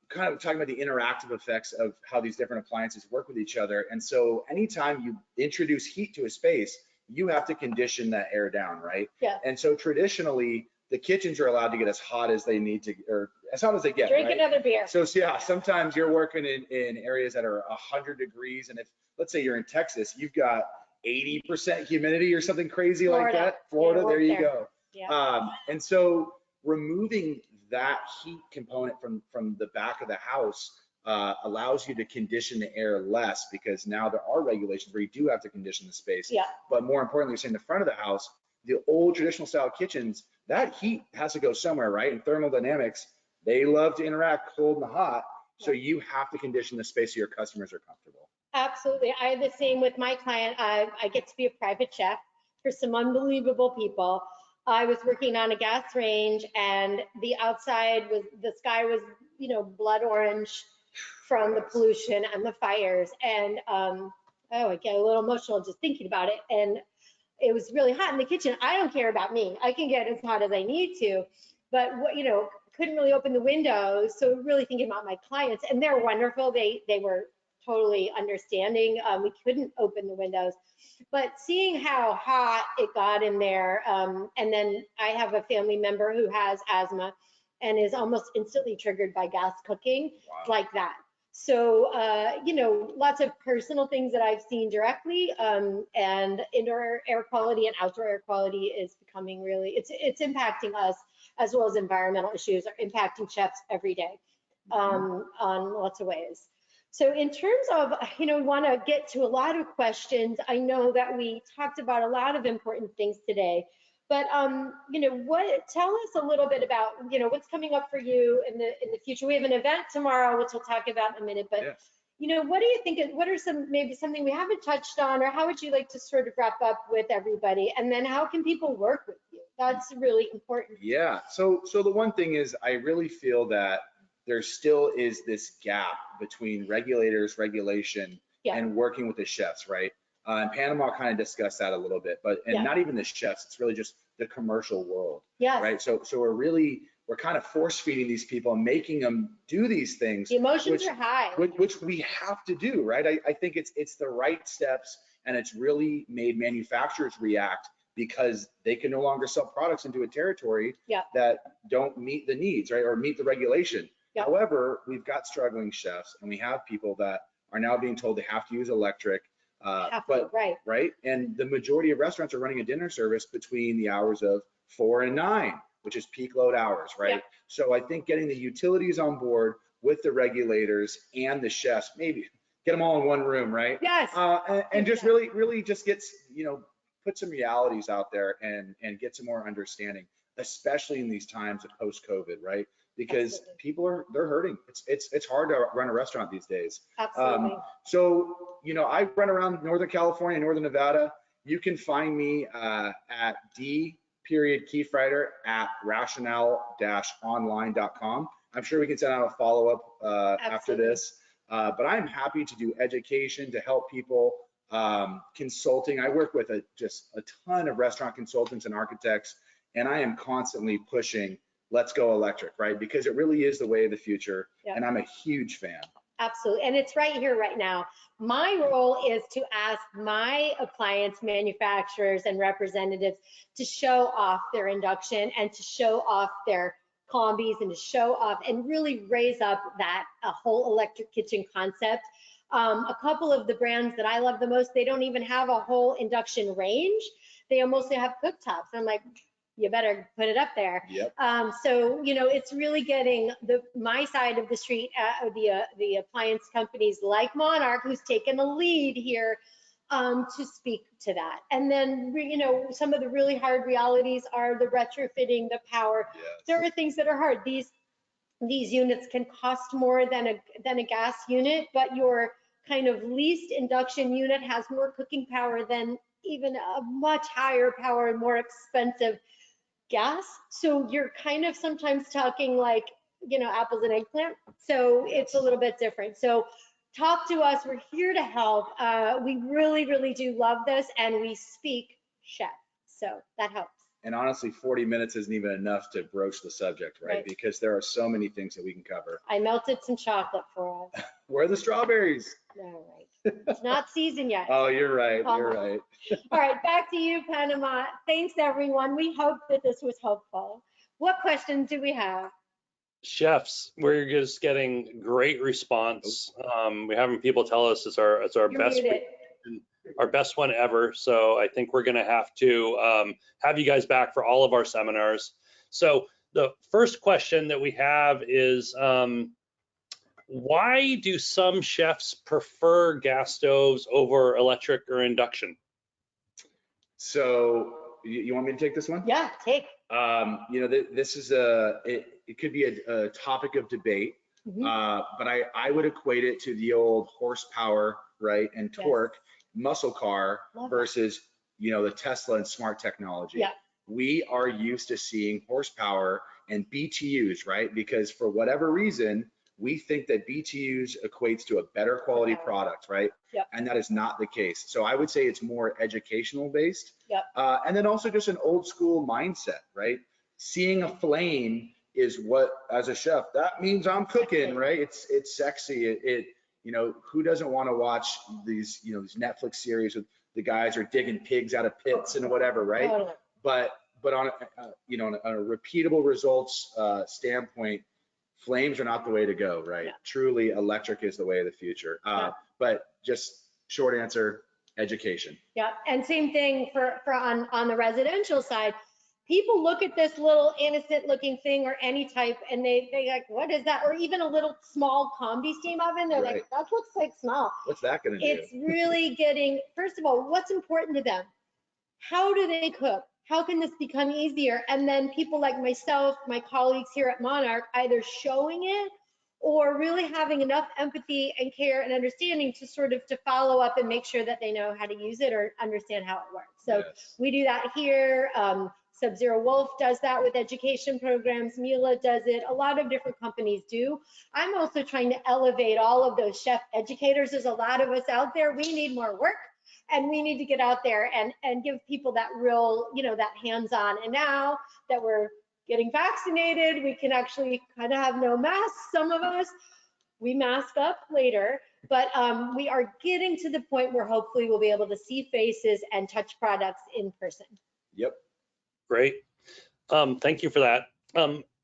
kind of talking about the interactive effects of how these different appliances work with each other. And so anytime you introduce heat to a space, you have to condition that air down, right? Yeah. And so traditionally, the kitchens are allowed to get as hot as they need to, or as hot as they get, Drink right? another beer. So yeah, sometimes you're working in areas that are 100 degrees, and if, let's say you're in Texas, you've got 80% humidity or something crazy like Florida. that. Florida, Yeah, there you there. go. Yeah. And so removing that heat component from the back of the house allows you to condition the air less, because now there are regulations where you do have to condition the space. Yeah. But more importantly, you're saying the front of the house, the old traditional style kitchens, that heat has to go somewhere, right? And thermodynamics, they love to interact cold and hot. So you have to condition the space so your customers are comfortable. Absolutely. I have the same with my client. I get to be a private chef for some unbelievable people. I was working on a gas range, and the sky was, blood orange from the pollution and the fires. And I get a little emotional just thinking about it. And it was really hot in the kitchen. I don't care about me. I can get as hot as I need to, but couldn't really open the windows. So really thinking about my clients, and they're wonderful. They were totally understanding. We couldn't open the windows, but seeing how hot it got in there. And then I have a family member who has asthma and is almost instantly triggered by gas cooking. Wow. Like that. So, lots of personal things that I've seen directly, and indoor air quality and outdoor air quality is becoming really, it's impacting us, as well as environmental issues are impacting chefs every day, on lots of ways. So in terms of, we want to get to a lot of questions. I know that we talked about a lot of important things today, but tell us a little bit about, what's coming up for you in the future. We have an event tomorrow, which we'll talk about in a minute, but yes. what do you think, what are maybe something we haven't touched on, or how would you like to sort of wrap up with everybody? And then how can people work with you? That's really important. Yeah. So the one thing is, I really feel that there still is this gap between regulation, and working with the chefs, right? And Panama kind of discussed that a little bit, and not even the chefs, it's really just the commercial world, right? So we're kind of force feeding these people and making them do these things. The emotions are high. Which we have to do, right? I think it's the right steps, and it's really made manufacturers react, because they can no longer sell products into a territory that don't meet the needs, right? Or meet the regulation. However, we've got struggling chefs, and we have people that are now being told they have to use electric. Right. And the majority of restaurants are running a dinner service between the hours of 4 and 9, which is peak load hours, right? So I think getting the utilities on board with the regulators and the chefs, maybe get them all in one room, right? Yes. And just really just gets, put some realities out there and get some more understanding, especially in these times of post-COVID, right? Because people they're hurting. It's hard to run a restaurant these days. Absolutely. So, I run around Northern California, Northern Nevada. You can find me at D.Kiefreider at rationale-online.com. I'm sure we can send out a follow-up after this. But I'm happy to do education to help people, consulting. I work with just a ton of restaurant consultants and architects, and I am constantly pushing, let's go electric, right? Because it really is the way of the future, and I'm a huge fan. Absolutely, and it's right here, right now. My role is to ask my appliance manufacturers and representatives to show off their induction and to show off their combis and to show off and really raise up a whole electric kitchen concept. A couple of the brands that I love the most, they don't even have a whole induction range. They mostly have cooktops. I'm like, you better put it up there. So, it's really getting my side of the street, the appliance companies like Monark, who's taken a lead here, to speak to that. And then, some of the really hard realities are the retrofitting, the power. There are things that are hard. These units can cost more than a gas unit, but your kind of least induction unit has more cooking power than even a much higher power and more expensive gas. So you're kind of sometimes talking like, apples and eggplant. So it's a little bit different. So talk to us. We're here to help. We really, really do love this, and we speak chef. So that helps. And honestly, 40 minutes isn't even enough to broach the subject, right? Because there are so many things that we can cover. I melted some chocolate for us. Where are the strawberries? All right. It's not seasoned yet. Oh, you're right. You're Almost. right. All right, back to you, Panama. Thanks, everyone. We hope that this was helpful. What questions do we have? Chefs, we're just getting great response. We're having people tell us it's our You're best muted. our best one ever. So I think we're going to have to have you guys back for all of our seminars. So the first question that we have is, why do some chefs prefer gas stoves over electric or induction? So you want me to take this one? Yeah, take. This is it could be a topic of debate, Mhm. but I would equate it to the old horsepower, right, and Yes. torque muscle car Love that. versus, the Tesla and smart technology. Yeah. We are used to seeing horsepower and BTUs, right? Because for whatever reason, we think that BTUs equates to a better quality Okay. product, right? Yep. And that is not the case. So I would say it's more educational based. Yep. And then also just an old school mindset, right? Seeing a flame is what, as a chef, that means I'm cooking, right? It's sexy. Who doesn't want to watch these, these Netflix series with the guys are digging pigs out of pits and whatever, right? Totally. But on a repeatable results standpoint, flames are not the way to go, right? Yeah. Truly, electric is the way of the future. Yeah. But just short answer, education. Yeah, and same thing for on the residential side. People look at this little innocent looking thing or any type and they like, what is that? Or even a little small combi steam oven. They're Right. like, that looks like small. What's that going to do? It's really getting, first of all, what's important to them? How do they cook? How can this become easier? And then people like myself, my colleagues here at Monark, either showing it or really having enough empathy and care and understanding to sort of to follow up and make sure that they know how to use it or understand how it works. So Yes. we do that here. Sub-Zero Wolf does that with education programs. Mila does it. A lot of different companies do. I'm also trying to elevate all of those chef educators. There's a lot of us out there. We need more work. And we need to get out there and give people that real, that hands-on. And now that we're getting vaccinated, we can actually kind of have no masks. Some of us, we mask up later, but we are getting to the point where hopefully we'll be able to see faces and touch products in person. Yep. Great. Thank you for that.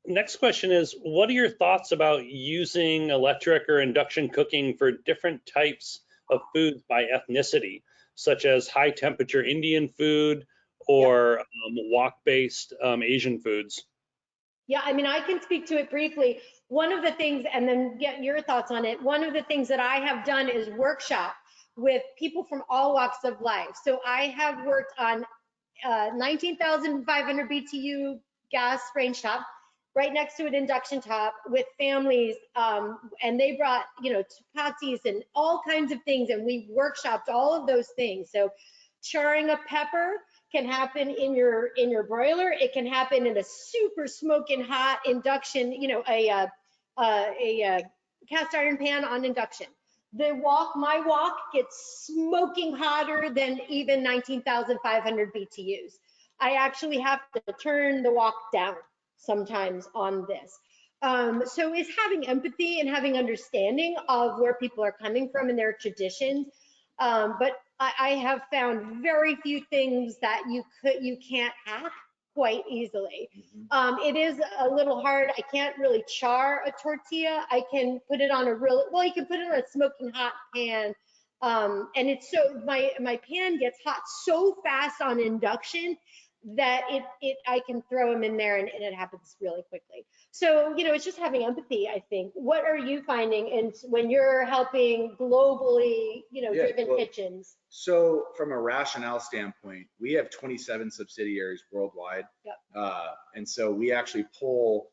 Next question is, what are your thoughts about using electric or induction cooking for different types of foods by ethnicity, such as high temperature Indian food or wok-based Asian foods? Yeah, I mean, I can speak to it briefly. One of the things, and then get your thoughts on it, one of the things that I have done is workshop with people from all walks of life. So I have worked on 19,500 BTU gas range top, right next to an induction top with families, and they brought, chapatis and all kinds of things, and we workshopped all of those things. So charring a pepper can happen in your broiler. It can happen in a super smoking hot induction, a cast iron pan on induction. My wok gets smoking hotter than even 19,500 BTUs. I actually have to turn the wok down sometimes on this. So it's having empathy and having understanding of where people are coming from and their traditions. But I have found very few things that you can't hack quite easily. It is a little hard. I can't really char a tortilla. I can put it on you can put it on a smoking hot pan. And it's so, my pan gets hot so fast on induction that I can throw them in there and it happens really quickly. So, it's just having empathy, I think. What are you finding when you're helping globally, driven kitchens? So from a rationale standpoint, we have 27 subsidiaries worldwide. Yep. And so we actually pull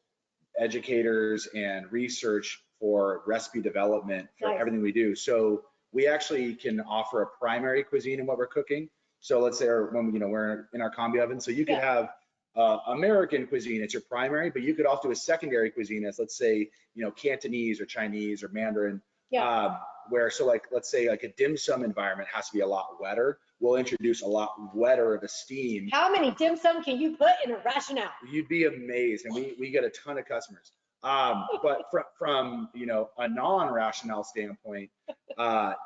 educators and research for recipe development for Nice. everything we do. So we actually can offer a primary cuisine in what we're cooking. So let's say when we're in our combi oven, so you could have American cuisine, it's your primary, but you could also do a secondary cuisine as, let's say, Cantonese or Chinese or Mandarin. Yeah. Where, so let's say a dim sum environment has to be a lot wetter. We'll introduce a lot wetter of a steam. How many dim sum can you put in a rationale? You'd be amazed, and we get a ton of customers. But from a non-rationale standpoint,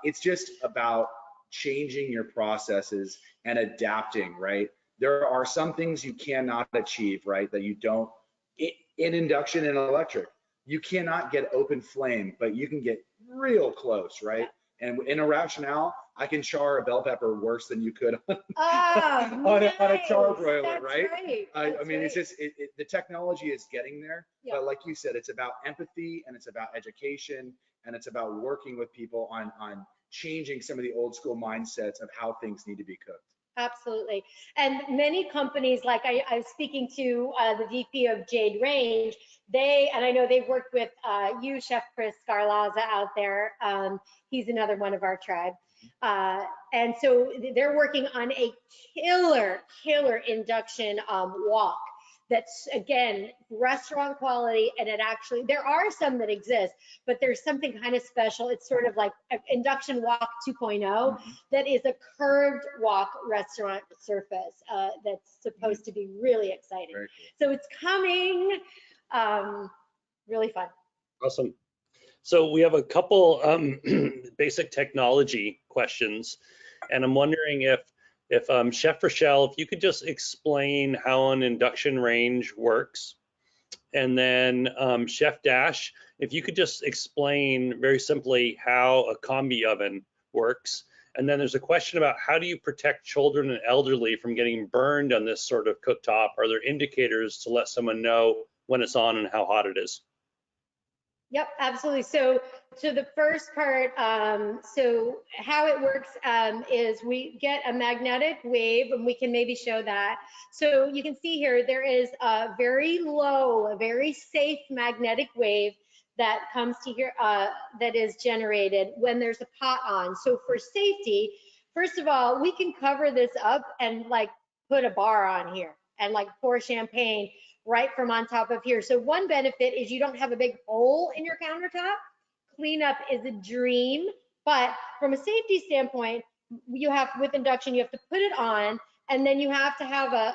It's just about changing your processes and adapting, right? There are some things you cannot achieve, right? That you don't, in induction and electric, you cannot get open flame, but you can get real close, right? And in a rationale, I can char a bell pepper worse than you could on, on a charbroiler, That's right? I That's mean, right. it's just, the technology is getting there, Yeah. but like you said, it's about empathy and it's about education and it's about working with people on changing some of the old school mindsets of how things need to be cooked. Absolutely. And many companies, like I was speaking to the VP of Jade Range, and I know they've worked with you, Chef Chris Scarlazza out there. He's another one of our tribe. And so they're working on a killer induction wok. That's, again, restaurant quality, and there are some that exist, but there's something kind of special. It's sort of like an induction wok 2.0 that is a curved wok restaurant surface that's supposed to be really exciting. Very cool. So it's coming, really fun. Awesome. So we have a couple basic technology questions, and I'm wondering if Chef Rachelle, if you could just explain how an induction range works, and then Chef Dash, if you could just explain very simply how a combi oven works. And then there's a question about how do you protect children and elderly from getting burned on this sort of cooktop? Are there indicators to let someone know when it's on and how hot it is? Yep, absolutely. So the first part, so how it works is we get a magnetic wave, and we can maybe show that. So you can see here, there is a very low, a very safe magnetic wave that comes to here, that is generated when there's a pot on. So for safety, first of all, we can cover this up and like put a bar on here and like pour champagne right from on top of here. So one benefit is you don't have a big hole in your countertop. Cleanup is a dream, but from a safety standpoint, with induction, you have to put it on, and then you have to have a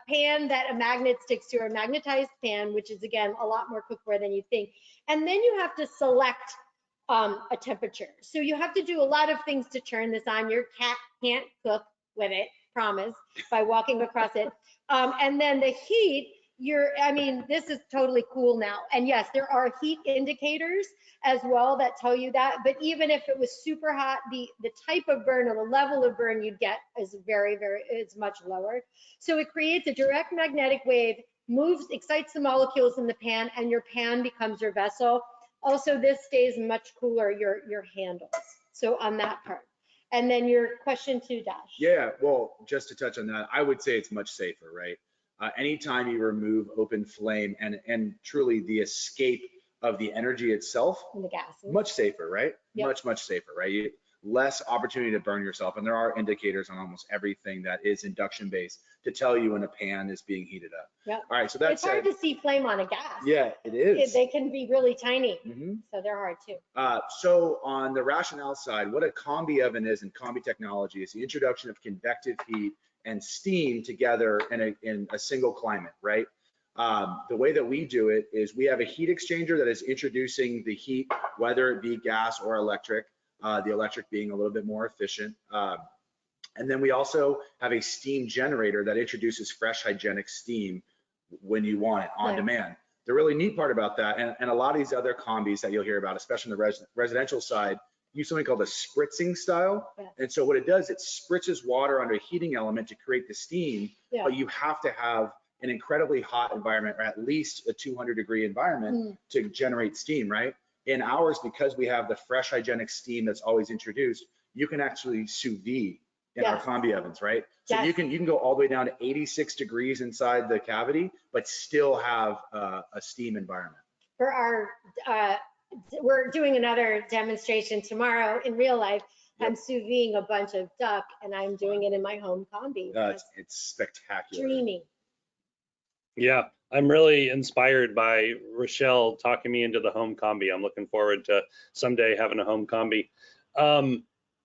pan that a magnet sticks to, or a magnetized pan, which is again a lot more cookware than you think. And then you have to select a temperature. So you have to do a lot of things to turn this on. Your cat can't cook with it, promise, by walking across it. And then the heat, this is totally cool now. And yes, there are heat indicators as well that tell you that. But even if it was super hot, the type of burn or the level of burn you'd get is it's much lower. So it creates a direct magnetic wave, excites the molecules in the pan, and your pan becomes your vessel. Also, this stays much cooler, your handles. So on that part. And then your question to Dash. Yeah, well, just to touch on that, I would say it's much safer, right? Anytime you remove open flame and truly the escape of the energy itself, And the gas. much safer, right? Yep. Much safer, right? Less opportunity to burn yourself. And there are indicators on almost everything that is induction based to tell you when a pan is being heated up. Yep. All right, so that's It's hard to see flame on a gas. Yeah, it is. They can be really tiny, so they're hard too. So on the rationale side, what a combi oven is and combi technology is the introduction of convective heat and steam together in a single climate, right? The way that we do it is we have a heat exchanger that is introducing the heat, whether it be gas or electric, the electric being a little bit more efficient. And then we also have a steam generator that introduces fresh hygienic steam when you want it on demand. The really neat part about that, and a lot of these other combis that you'll hear about, especially on the residential side, use something called a spritzing style. And so what it does, it spritzes water under a heating element to create the steam, but you have to have an incredibly hot environment, or at least a 200-degree environment to generate steam, right? In ours, because we have the fresh hygienic steam that's always introduced, you can actually sous vide in our combi ovens, right? So you can go all the way down to 86 degrees inside the cavity, but still have a steam environment. For our, we're doing another demonstration tomorrow in real life. I'm sous videing a bunch of duck, and I'm doing it in my home combi. It's spectacular. Dreamy. Yeah, I'm really inspired by Rachelle talking me into the home combi. I'm looking forward to someday having a home combi.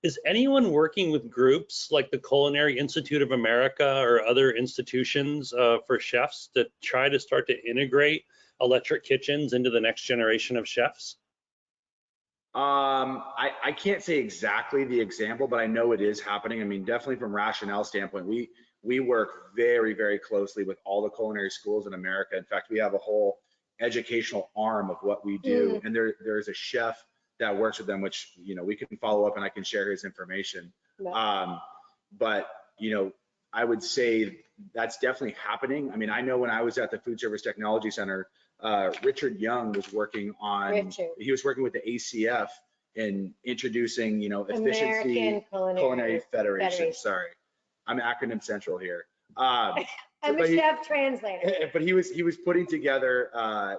Is anyone working with groups like the Culinary Institute of America or other institutions for chefs to try to start to integrate electric kitchens into the next generation of chefs? I can't say exactly the example, but I know it is happening. I mean, definitely from rationale standpoint, we work very, very closely with all the culinary schools in America. In fact, we have a whole educational arm of what we do, and there's a chef that works with them, which, you know, we can follow up and I can share his information. But, you know, I would say that's definitely happening. I mean, I know when I was at the Food Service Technology Center, Richard Young was working on, he was working with the ACF and introducing, you know, efficiency, American Culinary Federation. Sorry, I'm acronym central here. I'm a chef translator. But he was putting together,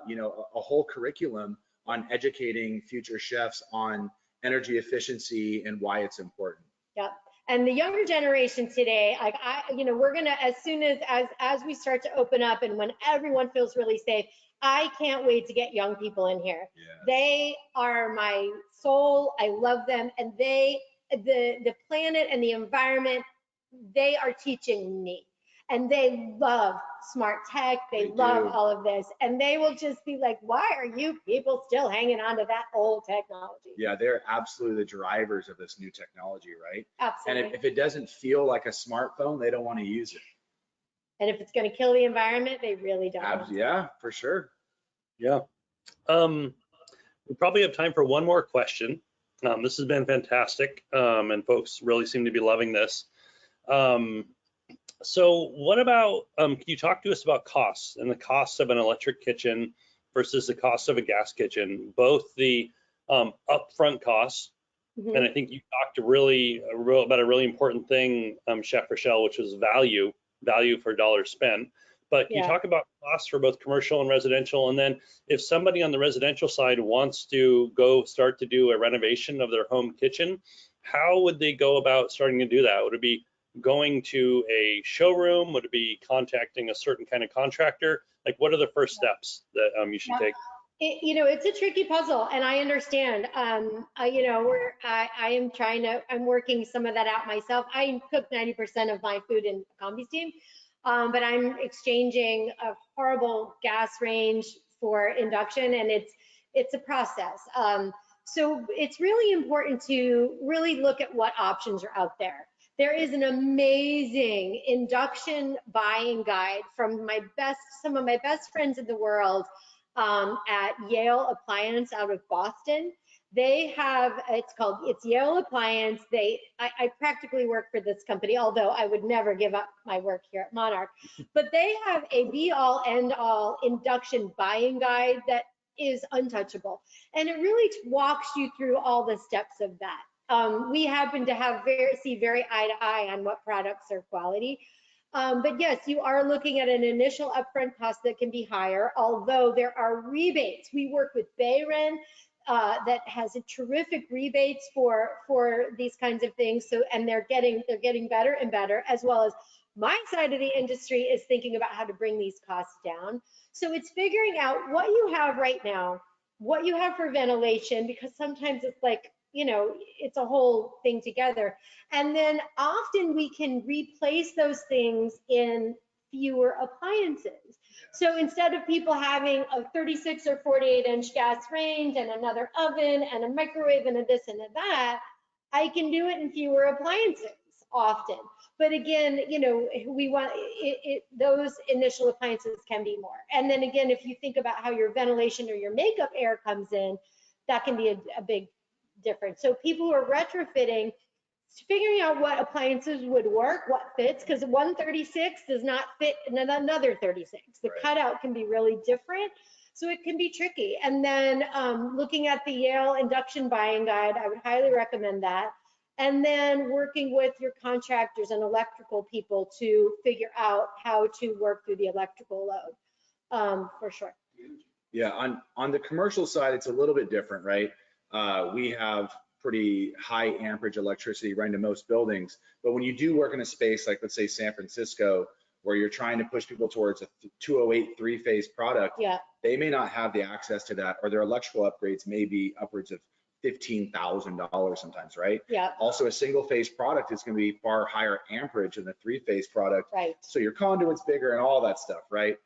you know, a whole curriculum on educating future chefs on energy efficiency and why it's important. Yep. And the younger generation today, like you know, we're gonna, as soon as we start to open up and when everyone feels really safe, I can't wait to get young people in here. Yes. They are my soul. I love them, and the planet and the environment, they are teaching me. And they love smart tech. They love all of this. And they will just be like, why are you people still hanging on to that old technology? Yeah, they're absolutely the drivers of this new technology, right? Absolutely. And if it doesn't feel like a smartphone, they don't want to use it. And if it's going to kill the environment, they really don't. Yeah, for sure. Yeah. We probably have time for one more question. This has been fantastic, and folks really seem to be loving this. So what about, can you talk to us about costs and the costs of an electric kitchen versus the cost of a gas kitchen, both the upfront costs, and I think you talked about a really important thing, Chef Rachelle, which was value for dollars spent. But can you talk about costs for both commercial and residential? And then if somebody on the residential side wants to go start to do a renovation of their home kitchen, how would they go about starting to do that? Would it be going to a showroom? Would it be contacting a certain kind of contractor? Like, what are the first steps that you should take? You know, it's a tricky puzzle, and I understand. You know, I'm working some of that out myself. I cook 90% of my food in combi steam, but I'm exchanging a horrible gas range for induction, and it's a process. So it's really important to really look at what options are out there. There is an amazing induction buying guide from some of my best friends in the world at Yale Appliance out of Boston. They have, it's Yale Appliance. I practically work for this company, although I would never give up my work here at Monarch. But they have a be all end all induction buying guide that is untouchable. And it really walks you through all the steps of that. We happen to see very eye to eye on what products are quality. But yes, you are looking at an initial upfront cost that can be higher, although there are rebates. We work with Bayren that has a terrific rebates for these kinds of things. So, and they're getting better and better, as well as my side of the industry is thinking about how to bring these costs down. So it's figuring out what you have right now, what you have for ventilation, because sometimes it's like, you know, it's a whole thing together. And then often we can replace those things in fewer appliances. So instead of people having a 36 or 48 inch gas range and another oven and a microwave and a this and a that, I can do it in fewer appliances often. But again, you know, we want those initial appliances can be more. And then again, if you think about how your ventilation or your makeup air comes in, that can be a big difference. So people who are retrofitting, figuring out what appliances would work, what fits, because 136 does not fit in another 36. The cutout can be really different, so it can be tricky. And then looking at the Yale induction buying guide, I would highly recommend that. And then working with your contractors and electrical people to figure out how to work through the electrical load, for sure. Yeah, on the commercial side, it's a little bit different, right? We have pretty high amperage electricity running to most buildings, but when you do work in a space like, let's say, San Francisco, where you're trying to push people towards a 208 three-phase product, they may not have the access to that, or their electrical upgrades may be upwards of $15,000 sometimes, right? Yeah. Also, a single-phase product is going to be far higher amperage than the three-phase product. Right. So your conduit's bigger and all that stuff, right?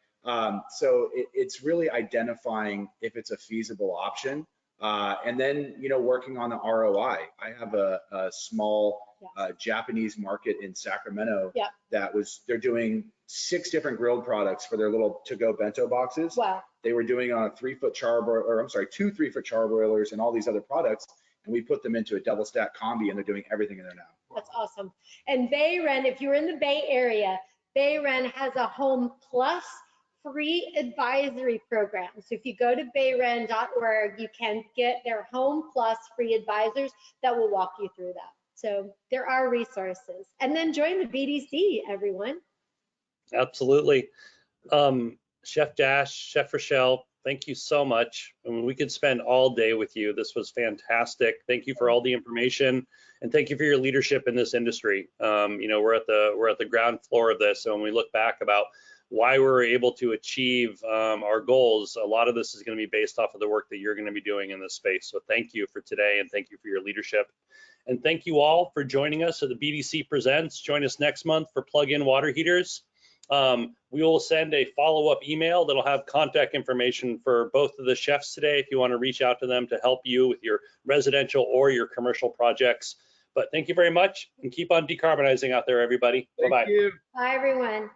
So it's really identifying if it's a feasible option. And then, working on the ROI. I have a small Japanese market in Sacramento they're doing 6 different grilled products for their little to-go bento boxes. Wow. They were doing on a 3-foot charbroiler, or I'm sorry, 2 3-foot charbroilers and all these other products. And we put them into a double stack combi, and they're doing everything in there now. That's awesome. And Bayren, if you're in the Bay Area, Bayren has a Home Plus free advisory program. So if you go to bayren.org, you can get their Home Plus free advisors that will walk you through that. So there are resources. And then join the BDC, everyone. Absolutely. Chef Dash, Chef Rachelle, thank you so much. I mean, we could spend all day with you. This was fantastic. Thank you for all the information, and thank you for your leadership in this industry. We're at the ground floor of this, and when we look back about why we're able to achieve our goals, a lot of this is going to be based off of the work that you're going to be doing in this space. So thank you for today, and thank you for your leadership. And thank you all for joining us at the BDC Presents. Join us next month for plug-in water heaters. We will send a follow-up email that'll have contact information for both of the chefs today if you want to reach out to them to help you with your residential or your commercial projects. But thank you very much, and keep on decarbonizing out there, everybody. Bye-bye. Thank you. Bye, everyone.